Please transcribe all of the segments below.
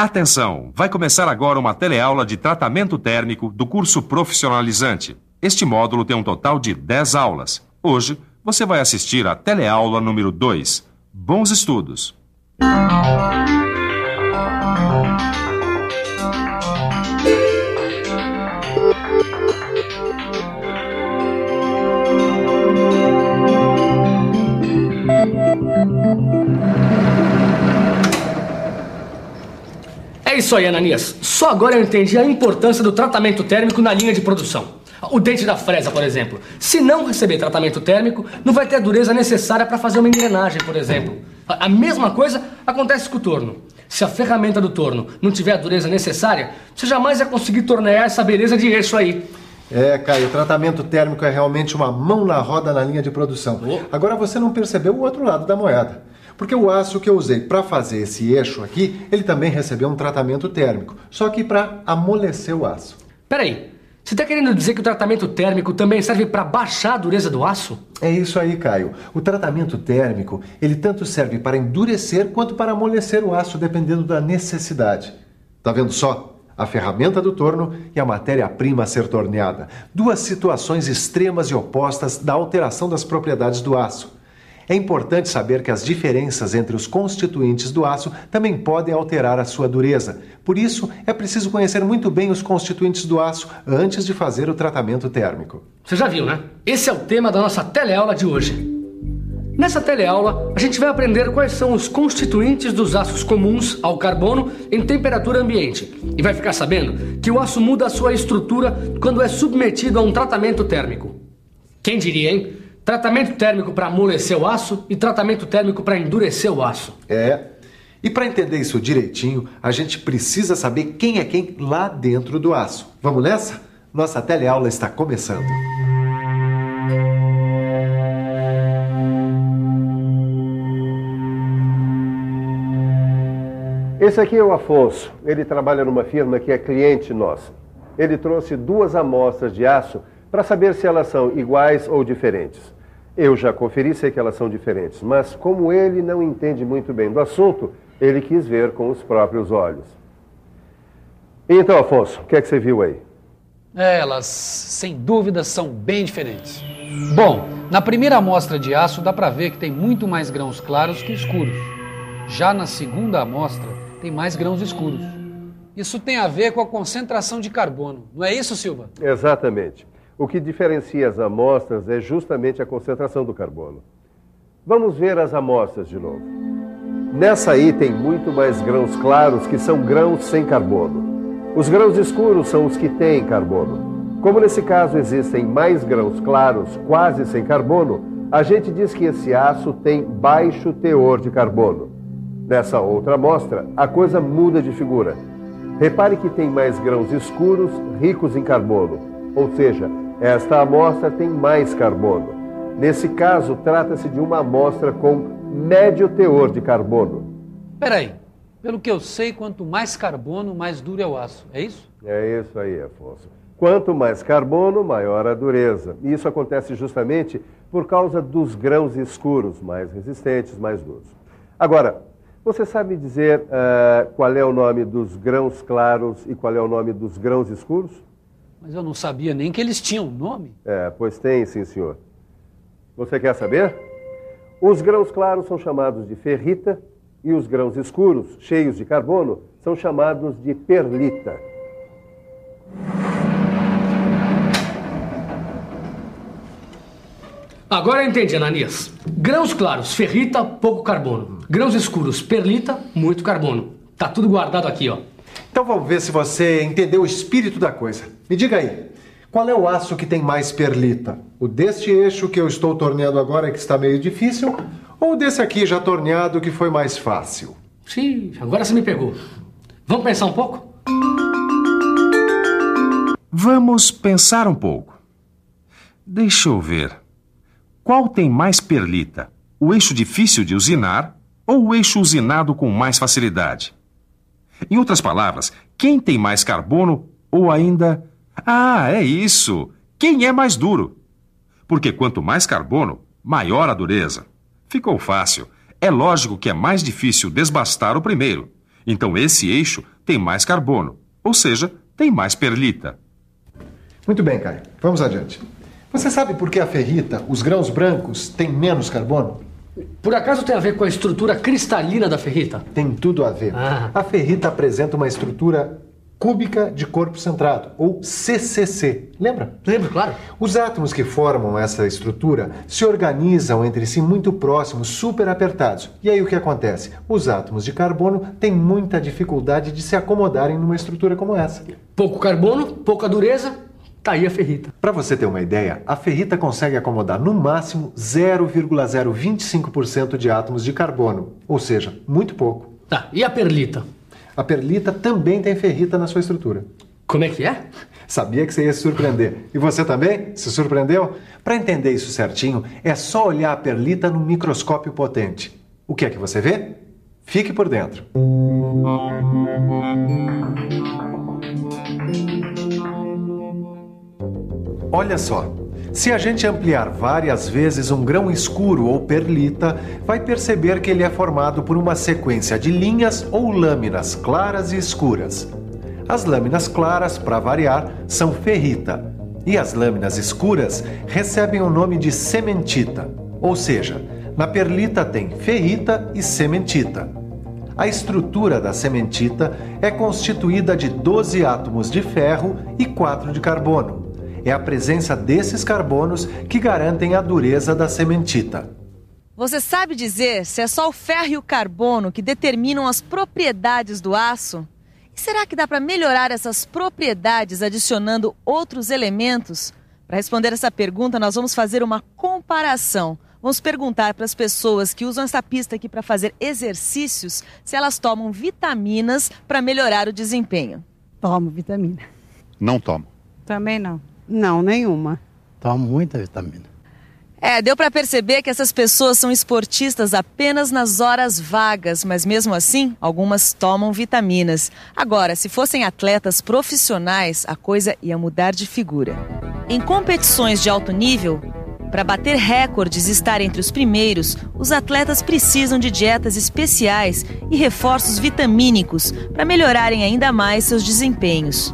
Atenção! Vai começar agora uma teleaula de tratamento térmico do curso profissionalizante. Este módulo tem um total de 10 aulas. Hoje, você vai assistir à teleaula número 2. Bons estudos! É isso aí, Ananias. Só agora eu entendi a importância do tratamento térmico na linha de produção. O dente da fresa, por exemplo. Se não receber tratamento térmico, não vai ter a dureza necessária para fazer uma engrenagem, por exemplo. A mesma coisa acontece com o torno. Se a ferramenta do torno não tiver a dureza necessária, você jamais vai conseguir tornear essa beleza de eixo aí. Caio, o tratamento térmico é realmente uma mão na roda na linha de produção. Agora você não percebeu o outro lado da moeda. Porque o aço que eu usei para fazer esse eixo aqui, ele também recebeu um tratamento térmico, só que para amolecer o aço. Peraí, você está querendo dizer que o tratamento térmico também serve para baixar a dureza do aço? É isso aí, Caio. O tratamento térmico, ele tanto serve para endurecer quanto para amolecer o aço, dependendo da necessidade. Tá vendo só? A ferramenta do torno e a matéria-prima a ser torneada. Duas situações extremas e opostas da alteração das propriedades do aço. É importante saber que as diferenças entre os constituintes do aço também podem alterar a sua dureza. Por isso, é preciso conhecer muito bem os constituintes do aço antes de fazer o tratamento térmico. Você já viu, né? Esse é o tema da nossa teleaula de hoje. Nessa teleaula, a gente vai aprender quais são os constituintes dos aços comuns ao carbono em temperatura ambiente. E vai ficar sabendo que o aço muda a sua estrutura quando é submetido a um tratamento térmico. Quem diria, hein? Tratamento térmico para amolecer o aço e tratamento térmico para endurecer o aço. E para entender isso direitinho, a gente precisa saber quem é quem lá dentro do aço. Vamos nessa? Nossa teleaula está começando. Esse aqui é o Afonso. Ele trabalha numa firma que é cliente nossa. Ele trouxe 2 amostras de aço para saber se elas são iguais ou diferentes. Eu já conferi, sei que elas são diferentes, mas como ele não entende muito bem do assunto, ele quis ver com os próprios olhos. Então, Afonso, o que é que você viu aí? Elas, sem dúvida, são bem diferentes. Bom, na primeira amostra de aço dá para ver que tem muito mais grãos claros que escuros. Já na segunda amostra, tem mais grãos escuros. Isso tem a ver com a concentração de carbono, não é isso, Silva? Exatamente. O que diferencia as amostras é justamente a concentração do carbono. Vamos ver as amostras de novo. Nessa aí tem muito mais grãos claros que são grãos sem carbono. Os grãos escuros são os que têm carbono. Como nesse caso existem mais grãos claros quase sem carbono, a gente diz que esse aço tem baixo teor de carbono. Nessa outra amostra, a coisa muda de figura. Repare que tem mais grãos escuros ricos em carbono, ou seja, esta amostra tem mais carbono. Nesse caso, trata-se de uma amostra com médio teor de carbono. Peraí, pelo que eu sei, quanto mais carbono, mais duro é o aço, é isso? É isso aí, Afonso. Quanto mais carbono, maior a dureza. E isso acontece justamente por causa dos grãos escuros, mais resistentes, mais duros. Agora, você sabe dizer qual é o nome dos grãos claros e qual é o nome dos grãos escuros? Mas eu não sabia nem que eles tinham nome. Pois tem, sim, senhor. Você quer saber? Os grãos claros são chamados de ferrita e os grãos escuros, cheios de carbono, são chamados de perlita. Agora eu entendi, Ananias. Grãos claros, ferrita, pouco carbono. Grãos escuros, perlita, muito carbono. Tá tudo guardado aqui, ó. Então vamos ver se você entendeu o espírito da coisa. Me diga aí, qual é o aço que tem mais perlita? O deste eixo que eu estou torneando agora que está meio difícil, ou o desse aqui já torneado que foi mais fácil? Sim, agora você me pegou. Vamos pensar um pouco? Vamos pensar um pouco. Deixa eu ver. Qual tem mais perlita? O eixo difícil de usinar ou o eixo usinado com mais facilidade? Em outras palavras, quem tem mais carbono ou ainda... é isso! Quem é mais duro? Porque quanto mais carbono, maior a dureza. Ficou fácil. É lógico que é mais difícil desbastar o primeiro. Então esse eixo tem mais carbono, ou seja, tem mais perlita. Muito bem, Caio. Vamos adiante. Você sabe por que a ferrita, os grãos brancos, têm menos carbono? Por acaso tem a ver com a estrutura cristalina da ferrita? Tem tudo a ver. A ferrita apresenta uma estrutura cúbica de corpo centrado, ou CCC. Lembra? Lembro, claro. Os átomos que formam essa estrutura se organizam entre si muito próximos, super apertados. E aí o que acontece? Os átomos de carbono têm muita dificuldade de se acomodarem numa estrutura como essa. Pouco carbono, pouca dureza, tá aí a ferrita. Para você ter uma ideia, a ferrita consegue acomodar no máximo 0,025% de átomos de carbono, ou seja, muito pouco. Tá, e a perlita? A perlita também tem ferrita na sua estrutura. Como é que é? Sabia que você ia se surpreender. E você também? Se surpreendeu? Para entender isso certinho, é só olhar a perlita no microscópio potente. O que é que você vê? Fique por dentro. Olha só. Se a gente ampliar várias vezes um grão escuro ou perlita, vai perceber que ele é formado por uma sequência de linhas ou lâminas claras e escuras. As lâminas claras, para variar, são ferrita, e as lâminas escuras recebem o nome de cementita, ou seja, na perlita tem ferrita e cementita. A estrutura da cementita é constituída de 12 átomos de ferro e 4 de carbono. É a presença desses carbonos que garantem a dureza da cementita. Você sabe dizer se é só o ferro e o carbono que determinam as propriedades do aço? E será que dá para melhorar essas propriedades adicionando outros elementos? Para responder essa pergunta, nós vamos fazer uma comparação. Vamos perguntar para as pessoas que usam essa pista aqui para fazer exercícios se elas tomam vitaminas para melhorar o desempenho. Tomo vitamina. Não tomo. Também não. Não, nenhuma. Tomo muita vitamina. Deu para perceber que essas pessoas são esportistas apenas nas horas vagas, mas mesmo assim, algumas tomam vitaminas. Agora, se fossem atletas profissionais, a coisa ia mudar de figura. Em competições de alto nível, para bater recordes e estar entre os primeiros, os atletas precisam de dietas especiais e reforços vitamínicos para melhorarem ainda mais seus desempenhos.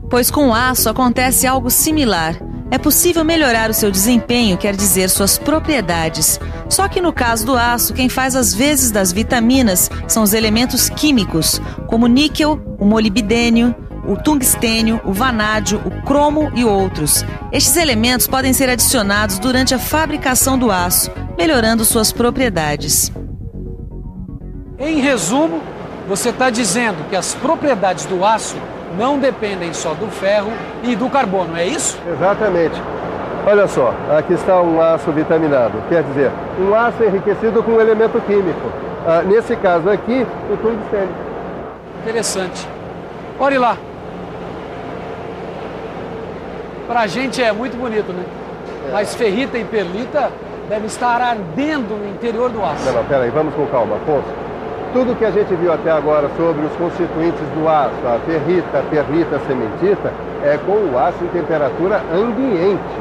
Pois com o aço acontece algo similar. É possível melhorar o seu desempenho, quer dizer, suas propriedades. Só que no caso do aço, quem faz as vezes das vitaminas são os elementos químicos, como o níquel, o molibdênio, o tungstênio, o vanádio, o cromo e outros. Estes elementos podem ser adicionados durante a fabricação do aço, melhorando suas propriedades. Em resumo, você está dizendo que as propriedades do aço não dependem só do ferro e do carbono, é isso? Exatamente. Olha só, aqui está um aço vitaminado, quer dizer, um aço enriquecido com um elemento químico. Nesse caso aqui, o tungstênio. Interessante. Olhe lá. Pra gente é muito bonito, né? Mas ferrita e perlita devem estar ardendo no interior do aço. Não, peraí, vamos com calma, Afonso. Tudo que a gente viu até agora sobre os constituintes do aço, a ferrita, a perlita, a cementita, é com o aço em temperatura ambiente.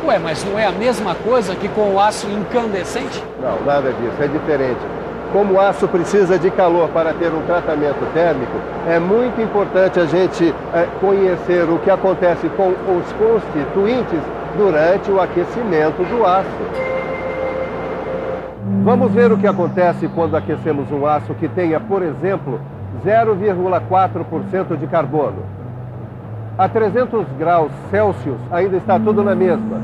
Ué, mas não é a mesma coisa que com o aço incandescente? Não, nada disso, é diferente. Como o aço precisa de calor para ter um tratamento térmico, é muito importante a gente conhecer o que acontece com os constituintes durante o aquecimento do aço. Vamos ver o que acontece quando aquecemos um aço que tenha, por exemplo, 0,4% de carbono. A 300 graus Celsius ainda está tudo na mesma.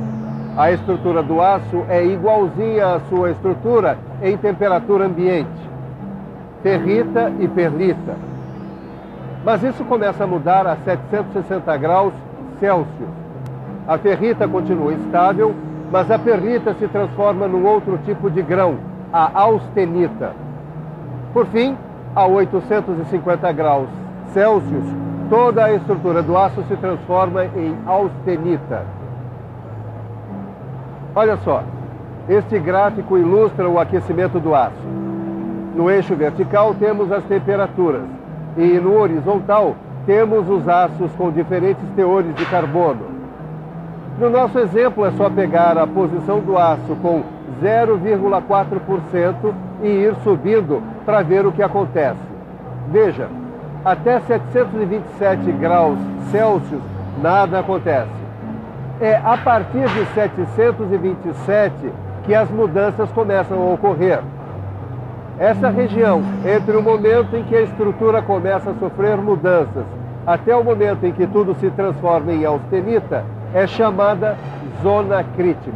A estrutura do aço é igualzinha à sua estrutura em temperatura ambiente. Ferrita e perlita. Mas isso começa a mudar a 760 graus Celsius. A ferrita continua estável, mas a perlita se transforma num outro tipo de grão, a austenita. Por fim, a 850 graus Celsius, toda a estrutura do aço se transforma em austenita. Olha só, este gráfico ilustra o aquecimento do aço. No eixo vertical temos as temperaturas e no horizontal temos os aços com diferentes teores de carbono. No nosso exemplo, é só pegar a posição do aço com 0,4% e ir subindo para ver o que acontece. Veja, até 727 graus Celsius, nada acontece. É a partir de 727 que as mudanças começam a ocorrer. Essa região, entre o momento em que a estrutura começa a sofrer mudanças até o momento em que tudo se transforma em austenita, é chamada zona crítica.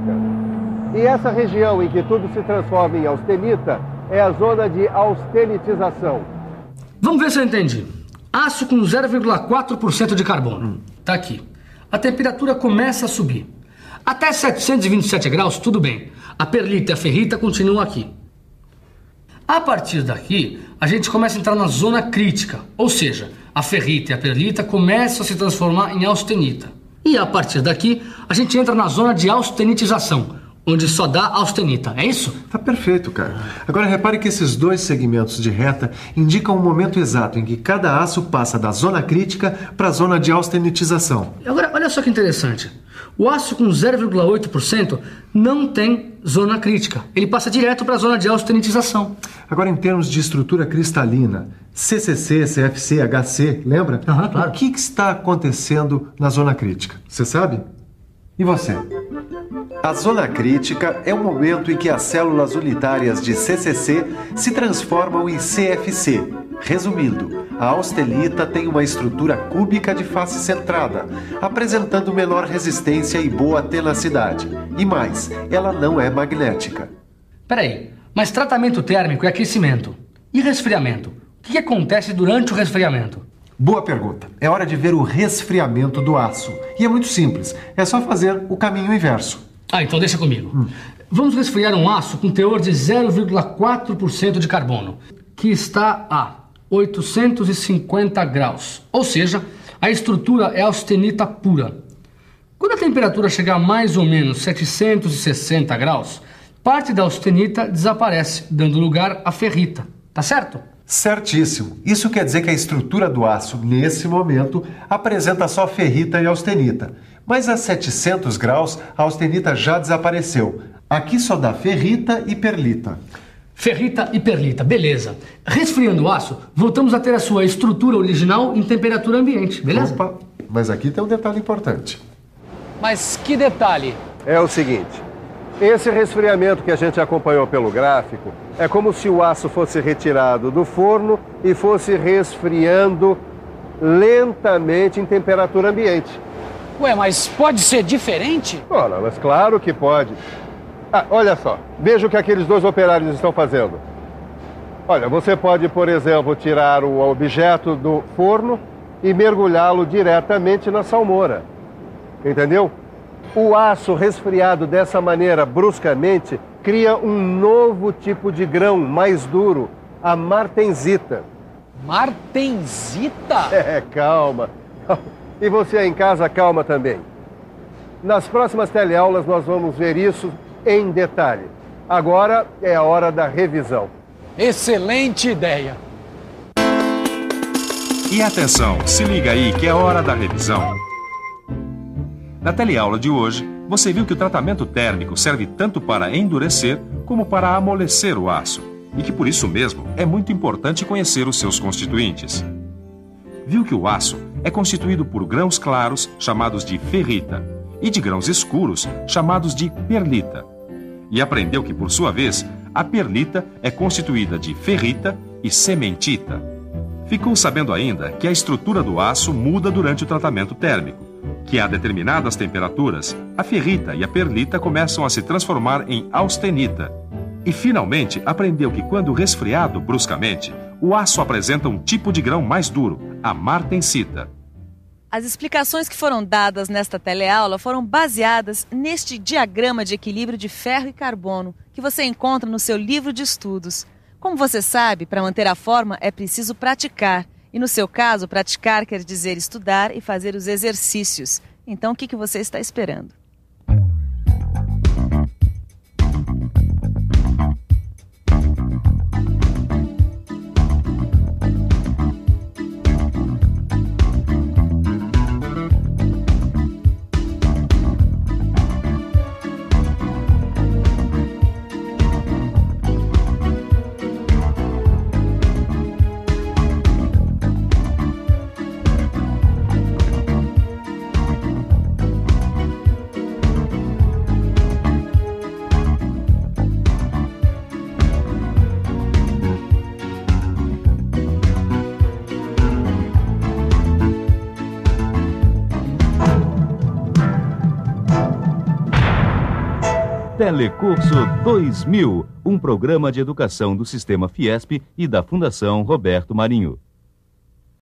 E essa região em que tudo se transforma em austenita é a zona de austenitização. Vamos ver se eu entendi. Aço com 0,4% de carbono. Tá aqui. A temperatura começa a subir. Até 727 graus, tudo bem. A perlita e a ferrita continuam aqui. A partir daqui, a gente começa a entrar na zona crítica. Ou seja, a ferrita e a perlita começam a se transformar em austenita. E a partir daqui, a gente entra na zona de austenitização, onde só dá austenita, é isso? Tá perfeito, cara. Agora repare que esses dois segmentos de reta indicam o momento exato em que cada aço passa da zona crítica para a zona de austenitização. Agora, olha só que interessante. O aço com 0,8% não tem zona crítica. Ele passa direto para a zona de austenitização. Agora, em termos de estrutura cristalina, CCC, CFC, HC, lembra? Claro. O que está acontecendo na zona crítica? Você sabe? E você? A zona crítica é o momento em que as células unitárias de CCC se transformam em CFC. Resumindo, a austenita tem uma estrutura cúbica de face centrada, apresentando menor resistência e boa tenacidade. E mais, ela não é magnética. Peraí, mas tratamento térmico é aquecimento. E resfriamento? O que acontece durante o resfriamento? Boa pergunta. É hora de ver o resfriamento do aço. E é muito simples, é só fazer o caminho inverso. Então deixa comigo. Vamos resfriar um aço com teor de 0,4% de carbono, que está a 850 graus. Ou seja, a estrutura é austenita pura. Quando a temperatura chegar a mais ou menos 760 graus, parte da austenita desaparece, dando lugar à ferrita. Tá certo? Certíssimo. Isso quer dizer que a estrutura do aço, nesse momento, apresenta só ferrita e austenita. Mas a 700 graus, a austenita já desapareceu. Aqui só dá ferrita e perlita. Ferrita e perlita, beleza. Resfriando o aço, voltamos a ter a sua estrutura original em temperatura ambiente, beleza? Opa, mas aqui tem um detalhe importante. Mas que detalhe? É o seguinte, esse resfriamento que a gente acompanhou pelo gráfico é como se o aço fosse retirado do forno e fosse resfriando lentamente em temperatura ambiente. Ué, mas pode ser diferente? Ora, mas claro que pode. Olha só, veja o que aqueles dois operários estão fazendo. Olha, você pode, por exemplo, tirar o objeto do forno e mergulhá-lo diretamente na salmoura. Entendeu? O aço resfriado dessa maneira, bruscamente, cria um novo tipo de grão mais duro, a martensita. Martensita? Calma. E você aí em casa, calma também. Nas próximas teleaulas nós vamos ver isso em detalhe. Agora é a hora da revisão. Excelente ideia. E atenção, se liga aí que é hora da revisão. Na teleaula de hoje, você viu que o tratamento térmico serve tanto para endurecer como para amolecer o aço, e que por isso mesmo é muito importante conhecer os seus constituintes. Viu que o aço é constituído por grãos claros, chamados de ferrita, e de grãos escuros, chamados de perlita. E aprendeu que, por sua vez, a perlita é constituída de ferrita e cementita. Ficou sabendo ainda que a estrutura do aço muda durante o tratamento térmico, que a determinadas temperaturas, a ferrita e a perlita começam a se transformar em austenita. E, finalmente, aprendeu que, quando resfriado bruscamente, o aço apresenta um tipo de grão mais duro, a martensita. As explicações que foram dadas nesta teleaula foram baseadas neste diagrama de equilíbrio de ferro e carbono que você encontra no seu livro de estudos. Como você sabe, para manter a forma é preciso praticar. E no seu caso, praticar quer dizer estudar e fazer os exercícios. Então, o que você está esperando? Telecurso 2000, um programa de educação do Sistema Fiesp e da Fundação Roberto Marinho.